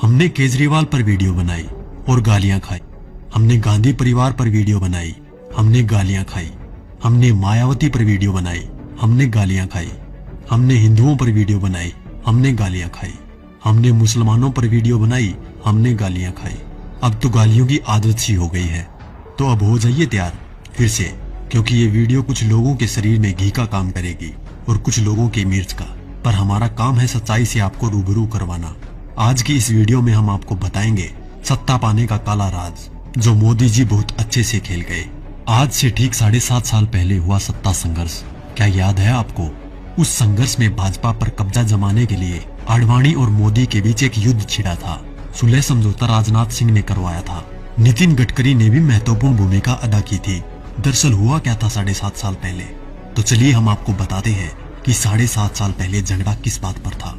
हमने केजरीवाल पर वीडियो बनाई और गालियां खाई। हमने गांधी परिवार पर वीडियो बनाई, हमने गालियां खाई। हमने मायावती पर वीडियो बनाई, हमने गालियां खाई। हमने हिंदुओं पर वीडियो बनाई, हमने गालियां खाई। हमने मुसलमानों पर वीडियो बनाई, हमने गालियां खाई। अब तो गालियों की आदत सी हो गई है। तो अब हो जाइए तैयार फिर से, क्योंकि ये वीडियो कुछ लोगों के शरीर में घी का काम करेगी और कुछ लोगों के मिर्च का। पर हमारा काम है सच्चाई से आपको रूबरू करवाना। आज की इस वीडियो में हम आपको बताएंगे सत्ता पाने का काला राज, जो मोदी जी बहुत अच्छे से खेल गए। आज से ठीक 7.5 साल पहले हुआ सत्ता संघर्ष, क्या याद है आपको? उस संघर्ष में भाजपा पर कब्जा जमाने के लिए आडवाणी और मोदी के बीच एक युद्ध छिड़ा था। सुलह समझौता राजनाथ सिंह ने करवाया था। नितिन गडकरी ने भी महत्वपूर्ण भूमिका अदा की थी। दरअसल हुआ क्या था 7.5 साल पहले? तो चलिए हम आपको बताते हैं कि 7.5 साल पहले झगड़ा किस बात पर था।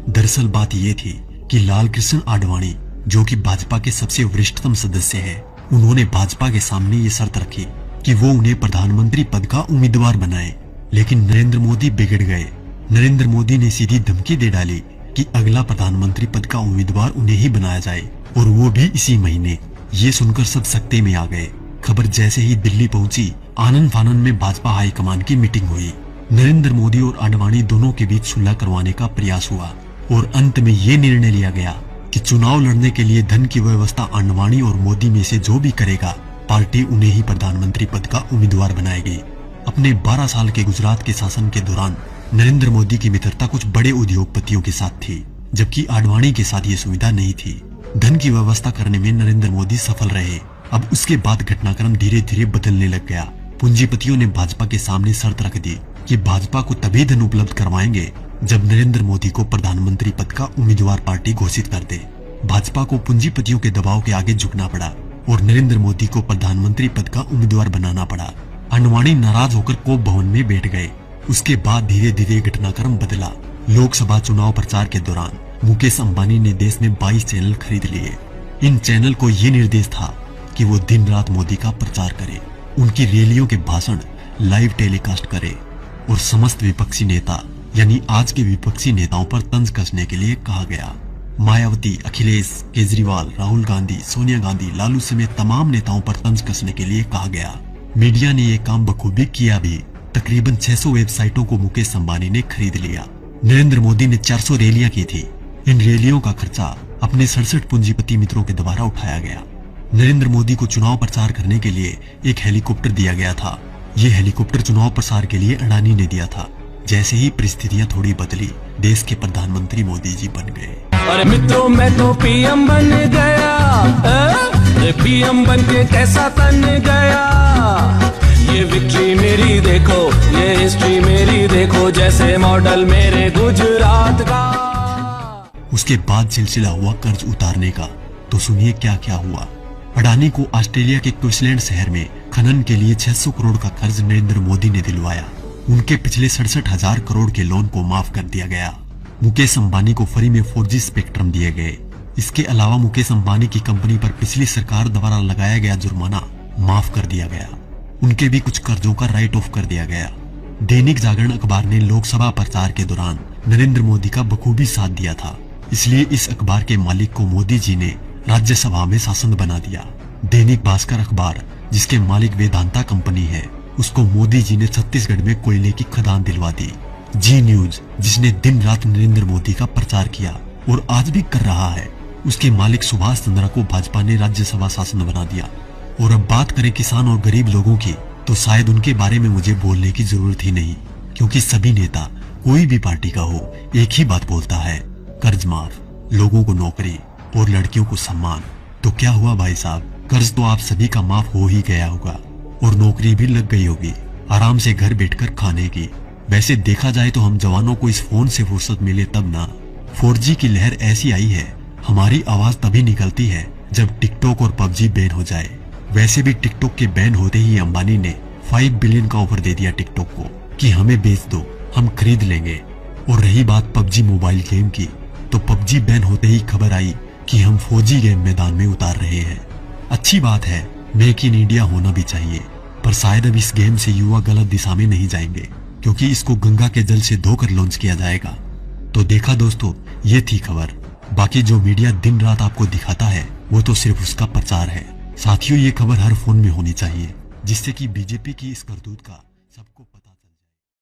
दरअसल बात ये थी कि लाल कृष्ण आडवाणी, जो कि भाजपा के सबसे वरिष्ठतम सदस्य है, उन्होंने भाजपा के सामने ये शर्त रखी कि वो उन्हें प्रधानमंत्री पद का उम्मीदवार बनाए। लेकिन नरेंद्र मोदी बिगड़ गए। नरेंद्र मोदी ने सीधी धमकी दे डाली कि अगला प्रधानमंत्री पद का उम्मीदवार उन्हें ही बनाया जाए, और वो भी इसी महीने। ये सुनकर सब सकते में आ गए। खबर जैसे ही दिल्ली पहुंची, आनन फानन में भाजपा हाईकमान की मीटिंग हुई। नरेंद्र मोदी और आडवाणी दोनों के बीच सुलह करवाने का प्रयास हुआ और अंत में ये निर्णय लिया गया कि चुनाव लड़ने के लिए धन की व्यवस्था आडवाणी और मोदी में से जो भी करेगा, पार्टी उन्हें ही प्रधानमंत्री पद का उम्मीदवार बनाएगी। अपने 12 साल के गुजरात के शासन के दौरान नरेंद्र मोदी की मित्रता कुछ बड़े उद्योगपतियों के साथ थी, जबकि आडवाणी के साथ ये सुविधा नहीं थी। धन की व्यवस्था करने में नरेंद्र मोदी सफल रहे। अब उसके बाद घटनाक्रम धीरे धीरे बदलने लग गया। पूंजीपतियों ने भाजपा के सामने शर्त रख दी कि भाजपा को तभी धन उपलब्ध करवाएंगे जब नरेंद्र मोदी को प्रधानमंत्री पद का उम्मीदवार पार्टी घोषित कर दे। भाजपा को पूंजीपतियों के दबाव के आगे झुकना पड़ा और नरेंद्र मोदी को प्रधानमंत्री पद का उम्मीदवार बनाना पड़ा। आडवाणी नाराज होकर कोप भवन में बैठ गए। उसके बाद धीरे धीरे घटनाक्रम बदला। लोकसभा चुनाव प्रचार के दौरान मुकेश अंबानी ने देश में 22 चैनल खरीद लिए। इन चैनल को ये निर्देश था कि वो दिन रात मोदी का प्रचार करे, उनकी रैलियों के भाषण लाइव टेलीकास्ट करे और समस्त विपक्षी नेता यानी आज के विपक्षी नेताओं पर तंज कसने के लिए कहा गया। मायावती, अखिलेश, केजरीवाल, राहुल गांधी, सोनिया गांधी, लालू समेत तमाम नेताओं पर तंज कसने के लिए कहा गया। मीडिया ने ये काम बखूबी किया भी। तकरीबन 600 वेबसाइटों को मुकेश अंबानी ने खरीद लिया। नरेंद्र मोदी ने 400 रैलियां की थी। इन रैलियों का खर्चा अपने 67 पूंजीपति मित्रों के द्वारा उठाया गया। नरेंद्र मोदी को चुनाव प्रचार करने के लिए एक हेलीकॉप्टर दिया गया था। ये हेलीकॉप्टर चुनाव प्रसार के लिए अडानी ने दिया था। जैसे ही परिस्थितियां थोड़ी बदली, देश के प्रधानमंत्री मोदी जी बन गए। अरे मित्रों, मैं तो पीएम बन गया। पीएम बन के कैसा तन गया। ये विक्ट्री मेरी देखो, ये हिस्ट्री मेरी देखो, जैसे मॉडल मेरे गुजरात का। उसके बाद सिलसिला हुआ कर्ज उतारने का। तो सुनिए क्या क्या हुआ। अडानी को ऑस्ट्रेलिया के क्वींसलैंड शहर में खनन के लिए 600 करोड़ का कर्ज नरेंद्र मोदी ने दिलवाया। उनके पिछले 67,000 करोड़ के लोन को माफ कर दिया गया। मुकेश अंबानी को फ्री में 4G स्पेक्ट्रम दिए गए। इसके अलावा मुकेश अंबानी की कंपनी पर पिछली सरकार द्वारा लगाया गया जुर्माना माफ कर दिया गया। उनके भी कुछ कर्जों का राइट ऑफ कर दिया गया। दैनिक जागरण अखबार ने लोकसभा प्रचार के दौरान नरेंद्र मोदी का बखूबी साथ दिया था, इसलिए इस अखबार के मालिक को मोदी जी ने राज्यसभा में सांसद बना दिया। दैनिक भास्कर अखबार, जिसके मालिक वेदांता कंपनी है, उसको मोदी जी ने छत्तीसगढ़ में कोयले की खदान दिलवा दी। जी न्यूज, जिसने दिन रात नरेंद्र मोदी का प्रचार किया और आज भी कर रहा है, उसके मालिक सुभाष चंद्रा को भाजपा ने राज्यसभा सांसद बना दिया। और अब बात करें किसान और गरीब लोगों की, तो शायद उनके बारे में मुझे बोलने की जरूरत ही नहीं, क्योंकि सभी नेता कोई भी पार्टी का हो एक ही बात बोलता है, कर्ज माफ, लोगों को नौकरी और लड़कियों को सम्मान। तो क्या हुआ भाई साहब, कर्ज तो आप सभी का माफ हो ही गया होगा और नौकरी भी लग गई होगी, आराम से घर बैठकर खाने की। वैसे देखा जाए तो हम जवानों को इस फोन से फुर्सत मिले तब ना। 4G की लहर ऐसी आई है, हमारी आवाज तभी निकलती है जब टिकटॉक और PUBG बैन हो जाए। वैसे भी टिकटॉक के बैन होते ही अंबानी ने 5 बिलियन का ऑफर दे दिया टिकटॉक को कि हमें बेच दो, हम खरीद लेंगे। और रही बात PUBG मोबाइल गेम की, तो PUBG बैन होते ही खबर आई कि हम 4G गेम मैदान में उतार रहे हैं। अच्छी बात है, मेक इन इंडिया होना भी चाहिए, पर शायद अब इस गेम से युवा गलत दिशा में नहीं जाएंगे, क्योंकि इसको गंगा के जल से धोकर लॉन्च किया जाएगा। तो देखा दोस्तों, ये थी खबर। बाकी जो मीडिया दिन रात आपको दिखाता है वो तो सिर्फ उसका प्रचार है। साथियों, ये खबर हर फोन में होनी चाहिए जिससे कि बीजेपी की इस करतूत का सबको